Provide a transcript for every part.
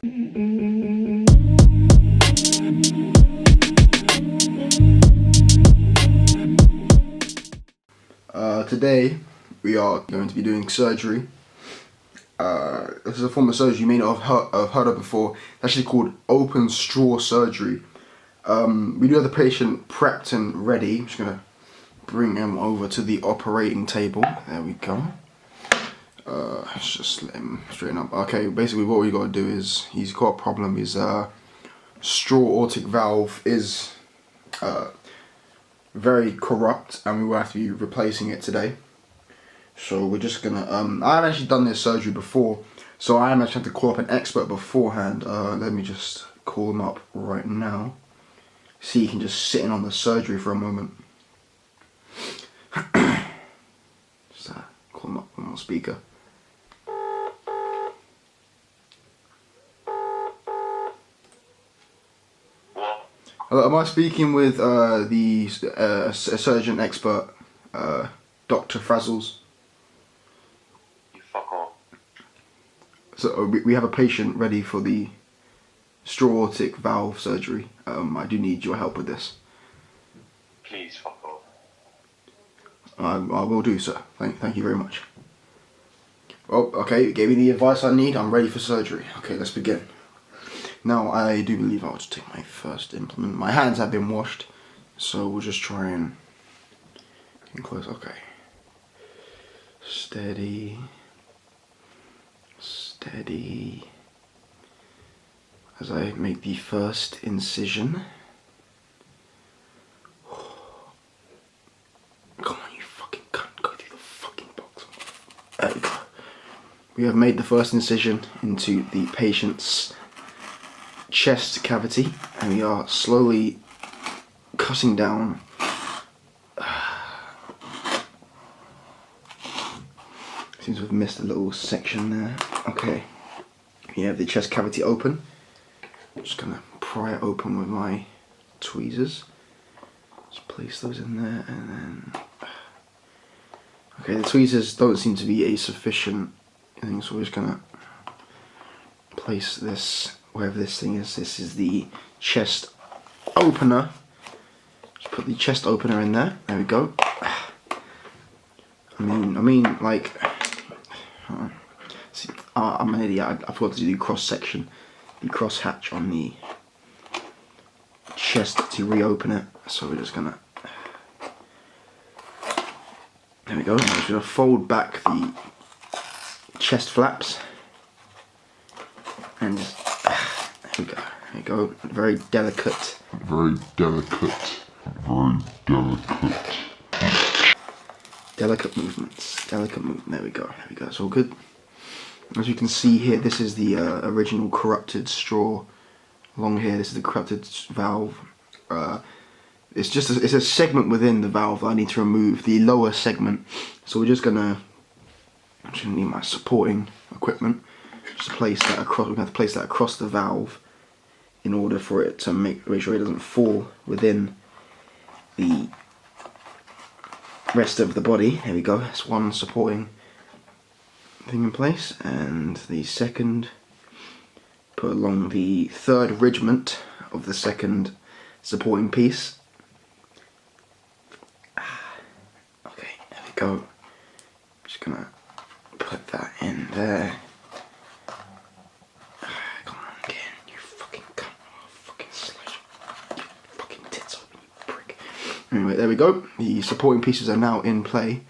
Today we are going to be doing surgery. This is a form of surgery you may not have heard of before. It's actually called open straw surgery. We do have the patient prepped and ready. I'm just going to bring him over to the operating table. There we go. Let's just let him straighten up. Okay, basically what we got to do is, he's got a problem. His straw aortic valve is very corrupt, and we will have to be replacing it today. So we're just gonna I haven't actually done this surgery before, so I am actually have to call up an expert beforehand. Let me just call him up right now. See, he can just sit in on the surgery for a moment. Just call him up on speaker. Hello, am I speaking with the surgeon expert, Dr. Frazzles? You fuck off. So we have a patient ready for the straw aortic valve surgery. I do need your help with this. Please fuck off. I will do, sir. Thank you very much. Well, okay, you gave me the advice I need. I'm ready for surgery. Okay, let's begin. Now, I do believe I'll just take my first implement. My hands have been washed, so we'll just try and get close. Okay. Steady. Steady. As I make the first incision. Come on, you fucking cunt. Go through the fucking box. There we go. We have made the first incision into the patient's chest cavity, and we are slowly cutting down. Seems to have missed a little section there. Okay, we have the chest cavity open. I'm just gonna pry it open with my tweezers. Just place those in there, and then okay, the tweezers don't seem to be a sufficient thing, so we're just gonna place this wherever this thing is. This is the chest opener. Just put the chest opener in there. There we go. I mean, like, see, I'm an idiot. I forgot to do the cross section, the cross hatch on the chest to reopen it. So we're just gonna. There we go. I'm just gonna fold back the chest flaps and just. There we go. There we go. Very delicate. Very delicate. Very delicate. Delicate movements. Delicate movement. There we go. There we go. It's all good. As you can see here, this is the original corrupted straw. Along here, this is the corrupted valve. It's just it's a segment within the valve that I need to remove, the lower segment. So we're just gonna. I'm just gonna need my supporting equipment. Just place that across. We're gonna have to place that across the valve in order for it to make sure it doesn't fall within the rest of the body. There we go. That's one supporting thing in place, and the second put along the third ridgement of the second supporting piece. Okay, there we go. Just gonna put that in there. Anyway, there we go. The supporting pieces are now in play.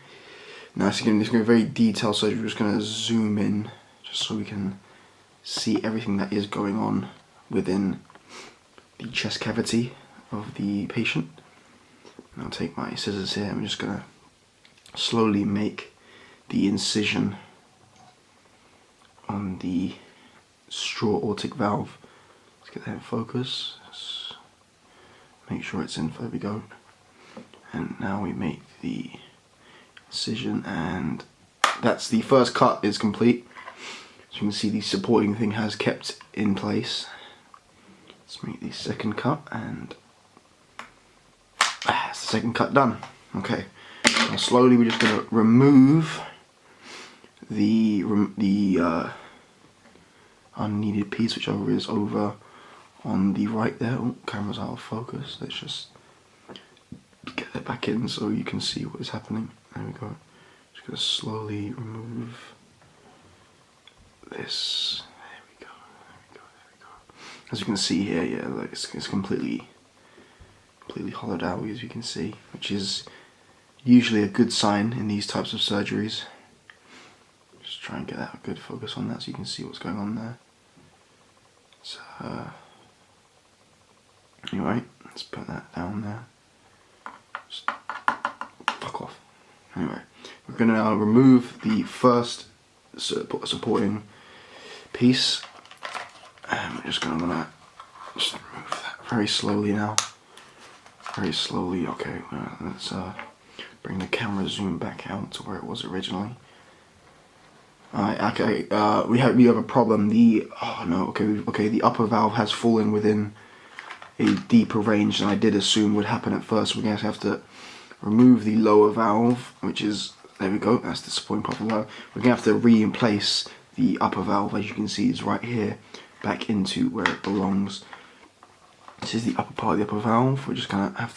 Now, it's going to be a very detailed surgery. We're just going to zoom in just so we can see everything that is going on within the chest cavity of the patient. I'll take my scissors here. I'm just going to slowly make the incision on the straw aortic valve. Let's get that in focus. Let's make sure it's in. There we go. And now we make the incision, and that's the first cut is complete. So you can see the supporting thing has kept in place. Let's make the second cut, and that's the second cut done. Okay, now slowly we're just going to remove the unneeded piece, which is over on the right there. Oh, camera's out of focus. Let's just get it back in so you can see what is happening. There we go. Just gonna slowly remove this. There we go. As you can see here, yeah, like it's completely hollowed out, as you can see, which is usually a good sign in these types of surgeries. Just try and get that good focus on that so you can see what's going on there. So anyway, let's put that down there. Just fuck off. Anyway, we're going to now remove the first supporting piece, and we're just going to just remove that very slowly now. Very slowly. Okay, let's bring the camera zoom back out to where it was originally. Alright, okay, we have a problem. The the upper valve has fallen within a deeper range than I did assume would happen at first. We're going to have to remove the lower valve, which is, there we go, that's the supporting part of the valve. We're going to have to re-place the upper valve, as you can see, is right here, back into where it belongs. This is the upper part of the upper valve. We're just going to have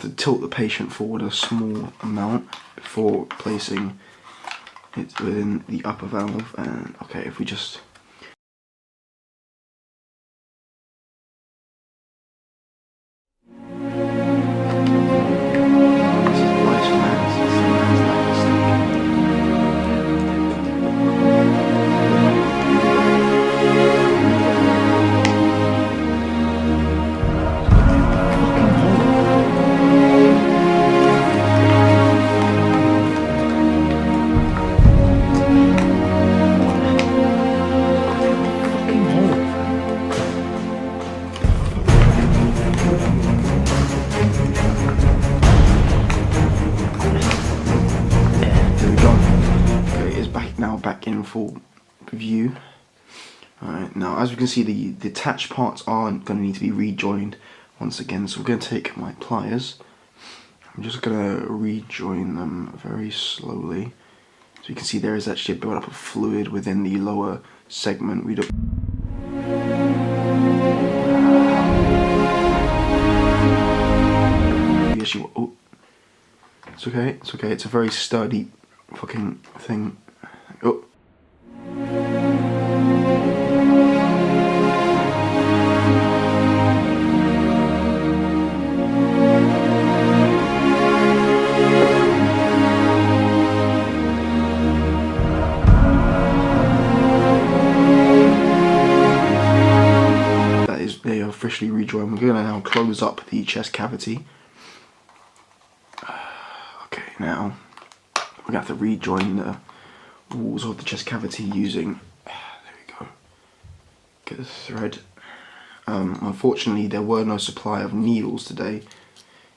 to tilt the patient forward a small amount before placing it within the upper valve. And okay, if we just back in full view. Alright, now as we can see, the detached parts are going to need to be rejoined once again, so we're going to take my pliers. I'm just going to rejoin them very slowly. So you can see there is actually a build-up of fluid within the lower segment. We don't. Oh, it's okay. It's okay. It's a very sturdy fucking thing. Oh. That is, they are officially rejoined. We're going to now close up the chest cavity. Okay, now we're going to have to rejoin the walls of the chest cavity using, there we go, get the thread. Unfortunately there were no supply of needles today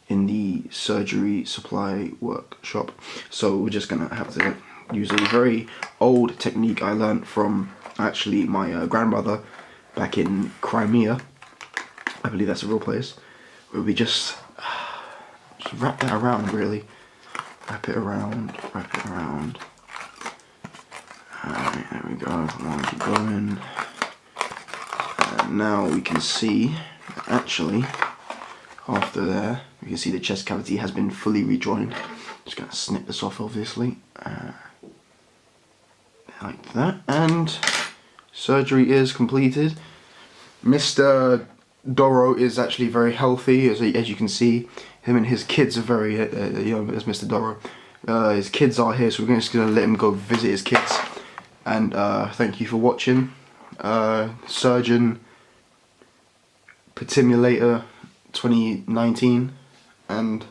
in the surgery supply workshop, so we're just gonna have to use a very old technique I learned from actually my grandmother back in Crimea. I believe that's a real place, where we just wrap that around, really. Wrap it around. Alright, there we go. Now keep going. And now we can see that actually, after there, we can see the chest cavity has been fully rejoined. Just going to snip this off, obviously. Like that. And surgery is completed. Mr. Doro is actually very healthy, as you can see. Him and his kids are very young, as Mr. Doro. His kids are here, so we're just going to let him go visit his kids. And thank you for watching. Serjun Pertimbul8or 2019, and